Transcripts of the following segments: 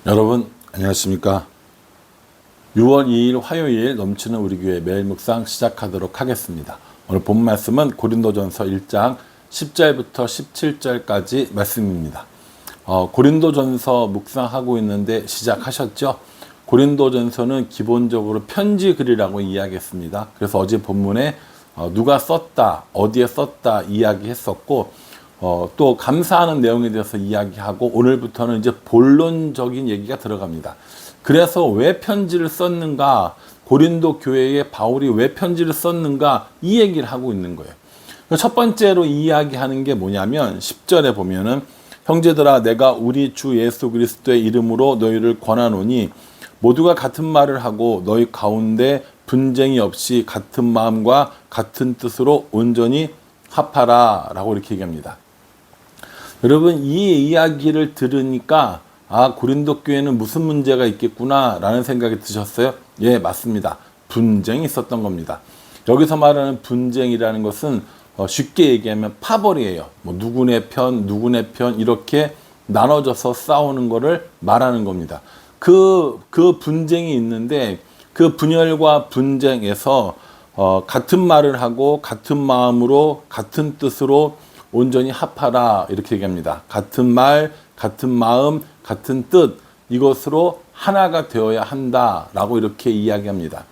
여러분 안녕하십니까. 6월 2일 화요일 넘치는 우리 교회 매일 묵상 시작하도록 하겠습니다. 오늘 본 말씀은 고린도전서 1장 10절부터 17절까지 말씀입니다. 고린도전서 묵상하고 있는데 시작하셨죠? 고린도전서는 기본적으로 편지 글이라고 이야기했습니다. 그래서 어제 본문에 누가 썼다, 어디에 썼다 이야기했었고, 또 감사하는 내용에 대해서 이야기하고, 오늘부터는 이제 본론적인 얘기가 들어갑니다. 그래서 왜 편지를 썼는가, 고린도 교회에 바울이 왜 편지를 썼는가, 이 얘기를 하고 있는 거예요. 첫 번째로 이야기하는 게 뭐냐면 10절에 보면은, 형제들아 내가 우리 주 예수 그리스도의 이름으로 너희를 권하노니 모두가 같은 말을 하고 너희 가운데 분쟁이 없이 같은 마음과 같은 뜻으로 온전히 합하라 라고 이렇게 얘기합니다. 여러분, 이 이야기를 들으니까 고린도 교회는 무슨 문제가 있겠구나 라는 생각이 드셨어요? 예, 맞습니다. 분쟁이 있었던 겁니다. 여기서 말하는 분쟁이라는 것은 쉽게 얘기하면 파벌이에요. 뭐 누구네 편 이렇게 나눠져서 싸우는 거를 말하는 겁니다. 그 분쟁이 있는데, 그 분열과 분쟁에서 같은 말을 하고 같은 마음으로 같은 뜻으로 온전히 합하라 이렇게 얘기합니다. 같은 말, 같은 마음, 같은 뜻, 이것으로 하나가 되어야 한다라고 이렇게 이야기합니다.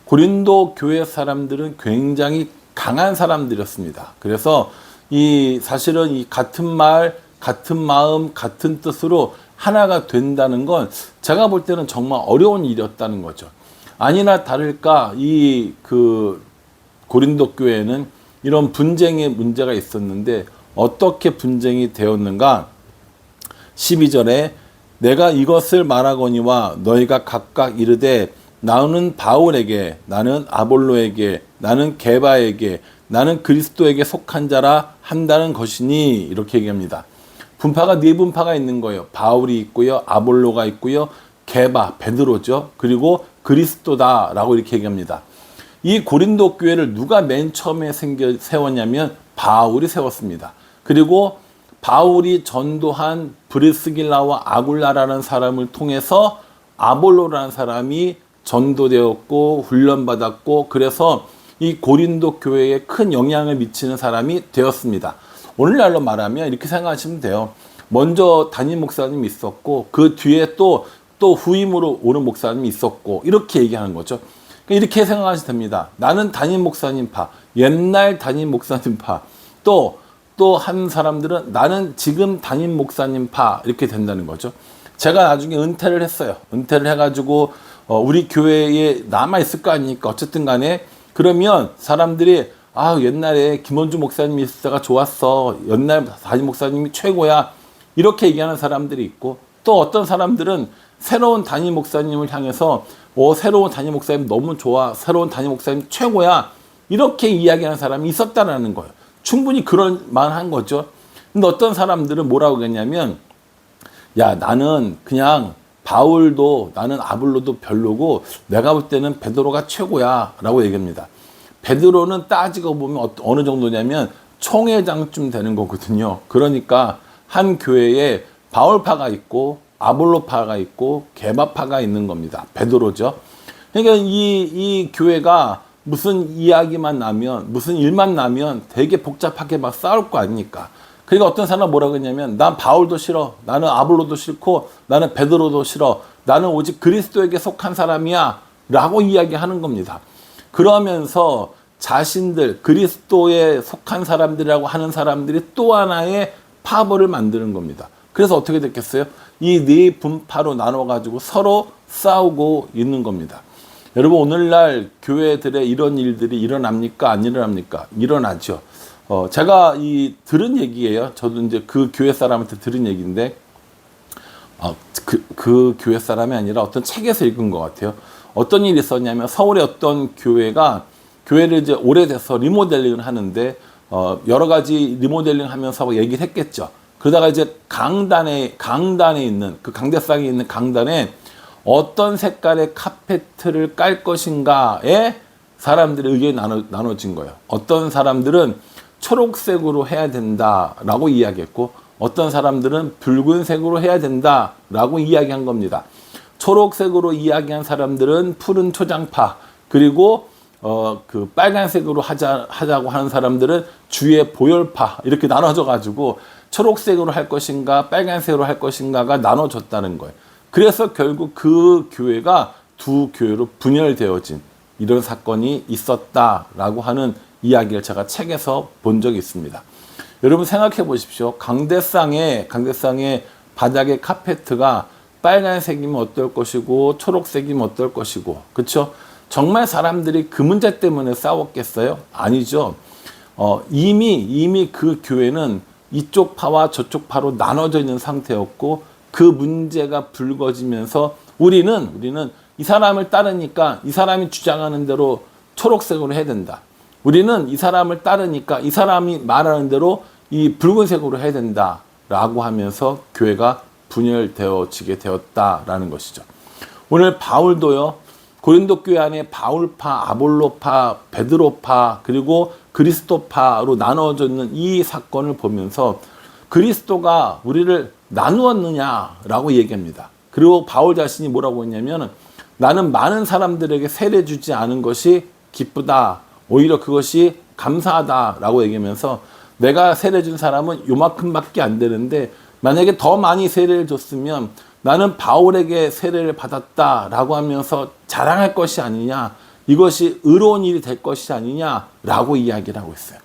고린도 교회 사람들은 굉장히 강한 사람들이었습니다. 그래서 사실은 이 같은 말, 같은 마음, 같은 뜻으로 하나가 된다는 건 제가 볼 때는 정말 어려운 일이었다는 거죠. 아니나 다를까 고린도 교회는 이런 분쟁의 문제가 있었는데 어떻게 분쟁이 되었는가? 12절에 내가 이것을 말하거니와 너희가 각각 이르되 나는 바울에게, 나는 아볼로에게, 나는 게바에게, 나는 그리스도에게 속한 자라 한다는 것이니, 이렇게 얘기합니다. 분파가 네 분파가 있는 거예요. 바울이 있고요, 아볼로가 있고요, 게바, 베드로죠. 그리고 그리스도다라고 이렇게 얘기합니다. 이 고린도 교회를 누가 맨 처음에 세웠냐면 바울이 세웠습니다. 그리고 바울이 전도한 브리스길라와 아굴라라는 사람을 통해서 아볼로라는 사람이 전도되었고 훈련받았고, 그래서 이 고린도 교회에 큰 영향을 미치는 사람이 되었습니다. 오늘날로 말하면 이렇게 생각하시면 돼요. 먼저 담임 목사님이 있었고 그 뒤에 또 후임으로 오는 목사님이 있었고, 이렇게 얘기하는 거죠. 이렇게 생각하시면 됩니다. 나는 담임 목사님 파, 옛날 담임 목사님 파, 또 한 사람들은 나는 지금 담임 목사님 파, 이렇게 된다는 거죠. 제가 나중에 은퇴를 했어요. 은퇴를 해가지고 우리 교회에 남아있을 거 아닙니까? 어쨌든 간에 그러면 사람들이 옛날에 김원주 목사님이 있을 때가 좋았어, 옛날 담임 목사님이 최고야, 이렇게 얘기하는 사람들이 있고, 또 어떤 사람들은 새로운 담임 목사님을 향해서 새로운 담임 목사님 너무 좋아, 새로운 담임 목사님 최고야, 이렇게 이야기하는 사람이 있었다라는 거예요. 충분히 그럴 만한 거죠. 근데 어떤 사람들은 뭐라고 그랬냐면, 야, 나는 그냥 바울도, 나는 아볼로도 별로고 내가 볼 때는 베드로가 최고야 라고 얘기합니다. 베드로는 따지고 보면 어느 정도냐면 총회장쯤 되는 거거든요. 그러니까 한 교회에 바울파가 있고 아볼로파가 있고 게바파가 있는 겁니다. 베드로죠. 그러니까 이 교회가 무슨 이야기만 나면, 무슨 일만 나면 되게 복잡하게 막 싸울 거 아닙니까? 그러니까 어떤 사람은 뭐라고 했냐면, 난 바울도 싫어, 나는 아볼로도 싫고, 나는 베드로도 싫어, 나는 오직 그리스도에게 속한 사람이야 라고 이야기하는 겁니다. 그러면서 자신들, 그리스도에 속한 사람들이라고 하는 사람들이 또 하나의 파벌을 만드는 겁니다. 그래서 어떻게 됐겠어요? 이 네 분파로 나눠가지고 서로 싸우고 있는 겁니다. 여러분, 오늘날 교회들의 이런 일들이 일어납니까? 안 일어납니까? 일어나죠. 제가 들은 얘기예요. 저도 이제 그 교회 사람한테 들은 얘기인데, 그 교회 사람이 아니라 어떤 책에서 읽은 것 같아요. 어떤 일이 있었냐면, 서울의 어떤 교회를 이제 오래돼서 리모델링을 하는데, 여러 가지 리모델링 하면서 얘기를 했겠죠. 그러다가 이제 강단에 있는, 그 강대상에 있는 강단에 어떤 색깔의 카페트를 깔 것인가에 사람들의 의견이 나눠진 거예요. 어떤 사람들은 초록색으로 해야 된다라고 이야기했고, 어떤 사람들은 붉은색으로 해야 된다라고 이야기한 겁니다. 초록색으로 이야기한 사람들은 푸른 초장파, 그리고 그 빨간색으로 하자고 하는 사람들은 주의 보혈파, 이렇게 나눠져 가지고 초록색으로 할 것인가 빨간색으로 할 것인가가 나눠졌다는 거예요. 그래서 결국 그 교회가 두 교회로 분열되어진 이런 사건이 있었다라고 하는 이야기를 제가 책에서 본 적이 있습니다. 여러분 생각해 보십시오. 강대상의 바닥의 카페트가 빨간색이면 어떨 것이고 초록색이면 어떨 것이고, 그렇죠? 정말 사람들이 그 문제 때문에 싸웠겠어요? 아니죠. 이미 그 교회는 이쪽 파와 저쪽 파로 나눠져 있는 상태였고, 그 문제가 불거지면서 우리는 이 사람을 따르니까 이 사람이 주장하는 대로 초록색으로 해야 된다. 우리는 이 사람을 따르니까 이 사람이 말하는 대로 이 붉은색으로 해야 된다라고 하면서 교회가 분열되어지게 되었다라는 것이죠. 오늘 바울도요, 고린도 교회 안에 바울파, 아볼로파, 베드로파, 그리고 그리스도파로 나눠져 있는 이 사건을 보면서 그리스도가 우리를 나누었느냐라고 얘기합니다. 그리고 바울 자신이 뭐라고 했냐면, 나는 많은 사람들에게 세례 주지 않은 것이 기쁘다, 오히려 그것이 감사하다라고 얘기하면서, 내가 세례 준 사람은 요만큼밖에 안 되는데 만약에 더 많이 세례를 줬으면 나는 바울에게 세례를 받았다라고 하면서 자랑할 것이 아니냐, 이것이 의로운 일이 될 것이 아니냐라고 이야기를 하고 있어요.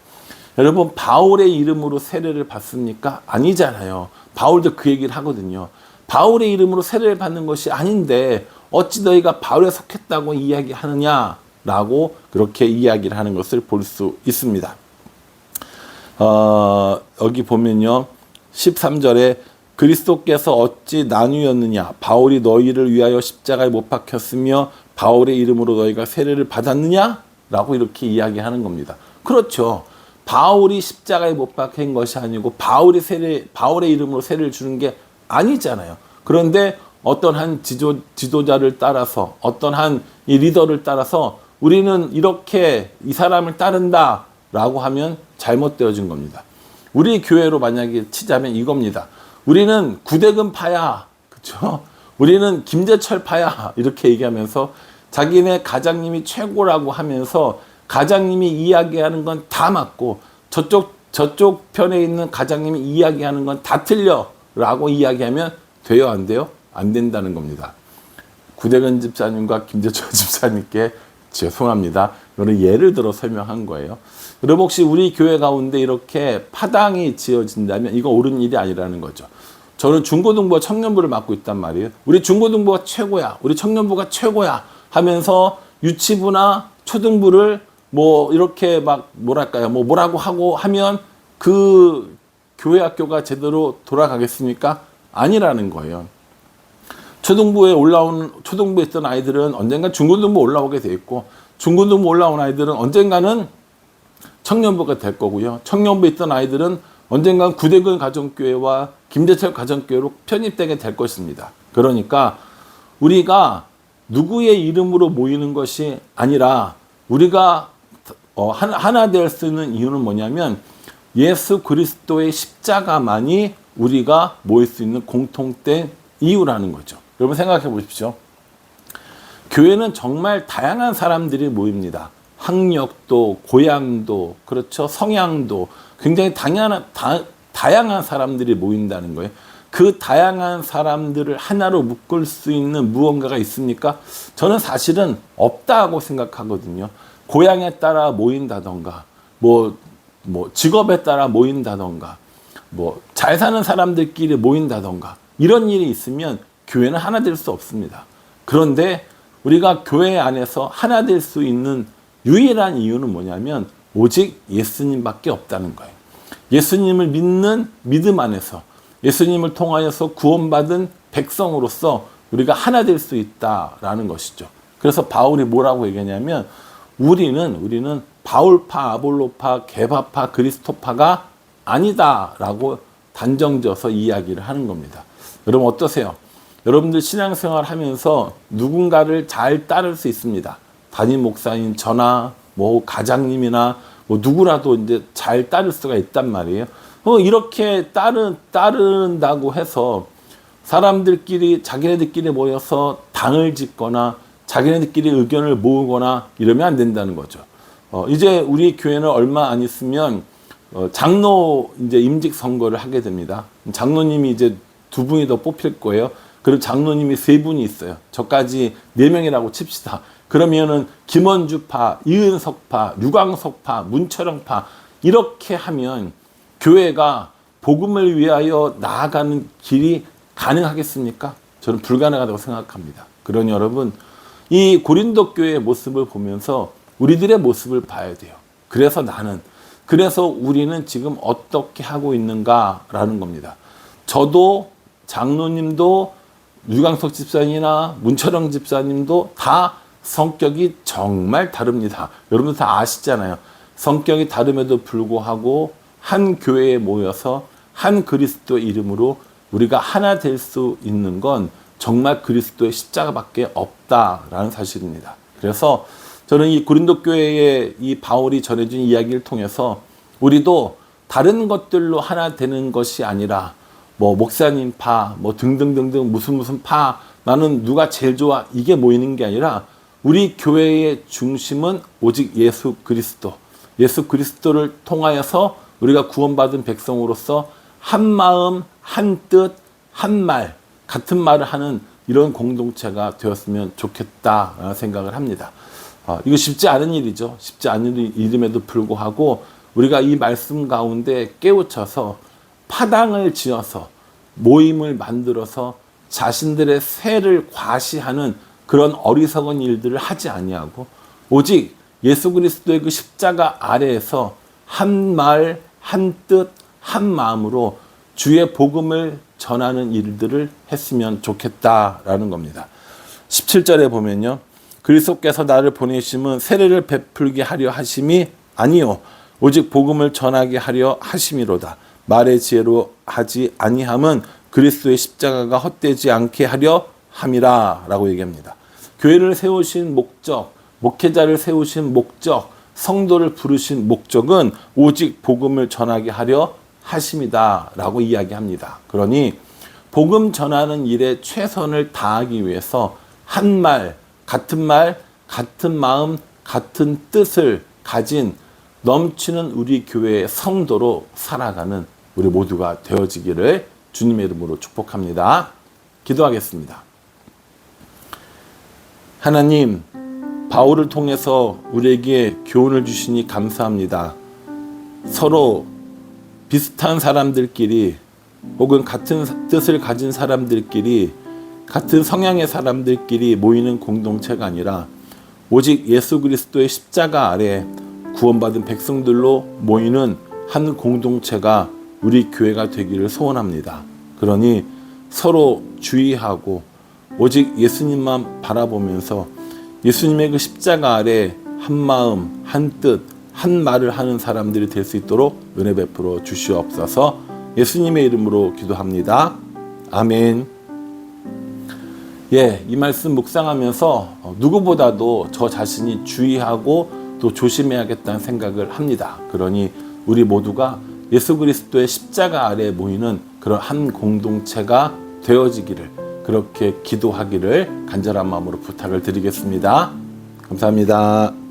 여러분, 바울의 이름으로 세례를 받습니까? 아니잖아요. 바울도 그 얘기를 하거든요. 바울의 이름으로 세례를 받는 것이 아닌데 어찌 너희가 바울에 속했다고 이야기하느냐라고 그렇게 이야기를 하는 것을 볼 수 있습니다. 여기 보면요, 13절에 그리스도께서 어찌 나누었느냐, 바울이 너희를 위하여 십자가에 못 박혔으며 바울의 이름으로 너희가 세례를 받았느냐? 라고 이렇게 이야기하는 겁니다. 그렇죠. 바울이 십자가에 못 박힌 것이 아니고 바울의 이름으로 세례를 주는 게 아니잖아요. 그런데 어떤 한 지도자를 따라서, 어떤 한 이 리더를 따라서 우리는 이렇게 이 사람을 따른다라고 하면 잘못되어진 겁니다. 우리 교회로 만약에 치자면 이겁니다. 우리는 구대금 파야, 그렇죠? 우리는 김재철 파야, 이렇게 얘기하면서 자기네 가장님이 최고라고 하면서 가장님이 이야기하는 건 다 맞고 저쪽 편에 있는 가장님이 이야기하는 건 다 틀려라고 이야기하면 돼요, 안 돼요? 안 된다는 겁니다. 구대근 집사님과 김재철 집사님께 죄송합니다. 이거는 예를 들어 설명한 거예요. 여러분, 혹시 우리 교회 가운데 이렇게 파당이 지어진다면 이거 옳은 일이 아니라는 거죠. 저는 중고등부와 청년부를 맡고 있단 말이에요. 우리 중고등부가 최고야, 우리 청년부가 최고야 하면서 유치부나 초등부를 뭐 이렇게 막 뭐랄까요, 뭐라고 하고 하면 그 교회 학교가 제대로 돌아가겠습니까? 아니라는 거예요. 초등부에 있던 아이들은 언젠가 중고등부 올라오게 돼 있고, 중고등부 올라온 아이들은 언젠가는 청년부가 될 거고요. 청년부에 있던 아이들은 언젠간 구대근 가정교회와 김재철 가정교회로 편입되게 될 것입니다. 그러니까 우리가 누구의 이름으로 모이는 것이 아니라 우리가 하나 될 수 있는 이유는 뭐냐면 예수 그리스도의 십자가만이 우리가 모일 수 있는 공통된 이유라는 거죠. 여러분 생각해 보십시오. 교회는 정말 다양한 사람들이 모입니다. 학력도, 고향도, 그렇죠, 성향도 굉장히 다양한 사람들이 모인다는 거예요. 그 다양한 사람들을 하나로 묶을 수 있는 무언가가 있습니까? 저는 사실은 없다고 생각하거든요. 고향에 따라 모인다던가, 직업에 따라 모인다던가, 잘 사는 사람들끼리 모인다던가, 이런 일이 있으면 교회는 하나 될 수 없습니다. 그런데 우리가 교회 안에서 하나 될 수 있는 유일한 이유는 뭐냐면 오직 예수님밖에 없다는 거예요. 예수님을 믿는 믿음 안에서, 예수님을 통하여서 구원받은 백성으로서 우리가 하나 될 수 있다라는 것이죠. 그래서 바울이 뭐라고 얘기하냐면 우리는 바울파, 아볼로파, 게바파, 그리스도파가 아니다라고 단정져서 이야기를 하는 겁니다. 여러분 어떠세요? 여러분들 신앙생활 하면서 누군가를 잘 따를 수 있습니다. 담임 목사님 저나 가장님이나 누구라도 이제 잘 따를 수가 있단 말이에요. 이렇게 따른다고 해서 사람들끼리 자기네들끼리 모여서 당을 짓거나 자기네들끼리 의견을 모으거나 이러면 안 된다는 거죠. 이제 우리 교회는 얼마 안 있으면 장로 이제 임직 선거를 하게 됩니다. 장로님이 이제 2분이 더 뽑힐 거예요. 그리고 장로님이 3분이 있어요. 저까지 4명이라고 칩시다. 그러면은 김원주파, 이은석파, 유광석파, 문철영파 이렇게 하면 교회가 복음을 위하여 나아가는 길이 가능하겠습니까? 저는 불가능하다고 생각합니다. 그러니 여러분, 이 고린도 교회의 모습을 보면서 우리들의 모습을 봐야 돼요. 그래서 우리는 지금 어떻게 하고 있는가라는 겁니다. 저도 장로님도 유광석 집사님이나 문철영 집사님도 다 성격이 정말 다릅니다. 여러분들 다 아시잖아요. 성격이 다름에도 불구하고 한 교회에 모여서 한 그리스도 이름으로 우리가 하나 될 수 있는 건 정말 그리스도의 십자가밖에 없다라는 사실입니다. 그래서 저는 이 고린도 교회의 이 바울이 전해준 이야기를 통해서 우리도 다른 것들로 하나 되는 것이 아니라 목사님 파, 등등등등 무슨 파, 나는 누가 제일 좋아 이게 모이는 게 아니라 우리 교회의 중심은 오직 예수 그리스도를 통하여서 우리가 구원받은 백성으로서 한 마음, 한 뜻, 한 말, 같은 말을 하는 이런 공동체가 되었으면 좋겠다라는 생각을 합니다. 이거 쉽지 않은 일이죠. 쉽지 않은 일임에도 불구하고 우리가 이 말씀 가운데 깨우쳐서 파당을 지어서 모임을 만들어서 자신들의 세를 과시하는 그런 어리석은 일들을 하지 아니하고 오직 예수 그리스도의 그 십자가 아래에서 한 말, 한 뜻, 한 마음으로 주의 복음을 전하는 일들을 했으면 좋겠다라는 겁니다. 17절에 보면요. 그리스도께서 나를 보내심은 세례를 베풀게 하려 하심이 아니요 오직 복음을 전하게 하려 하심이로다. 말의 지혜로 하지 아니함은 그리스도의 십자가가 헛되지 않게 하려 함이라 라고 얘기합니다. 교회를 세우신 목적, 목회자를 세우신 목적, 성도를 부르신 목적은 오직 복음을 전하게 하려 하심이다 라고 이야기합니다. 그러니 복음 전하는 일에 최선을 다하기 위해서 한 말, 같은 마음, 같은 뜻을 가진 넘치는 우리 교회의 성도로 살아가는 우리 모두가 되어지기를 주님의 이름으로 축복합니다. 기도하겠습니다. 하나님, 바울을 통해서 우리에게 교훈을 주시니 감사합니다. 서로 비슷한 사람들끼리 혹은 같은 뜻을 가진 사람들끼리 같은 성향의 사람들끼리 모이는 공동체가 아니라 오직 예수 그리스도의 십자가 아래 구원받은 백성들로 모이는 한 공동체가 우리 교회가 되기를 소원합니다. 그러니 서로 주의하고 오직 예수님만 바라보면서 예수님의 그 십자가 아래 한 마음, 한 뜻, 한 말을 하는 사람들이 될 수 있도록 은혜 베풀어 주시옵소서. 예수님의 이름으로 기도합니다. 아멘. 이 말씀 묵상하면서 누구보다도 저 자신이 주의하고 또 조심해야겠다는 생각을 합니다. 그러니 우리 모두가 예수 그리스도의 십자가 아래에 모이는 그런 한 공동체가 되어지기를 그렇게 기도하기를 간절한 마음으로 부탁을 드리겠습니다. 감사합니다.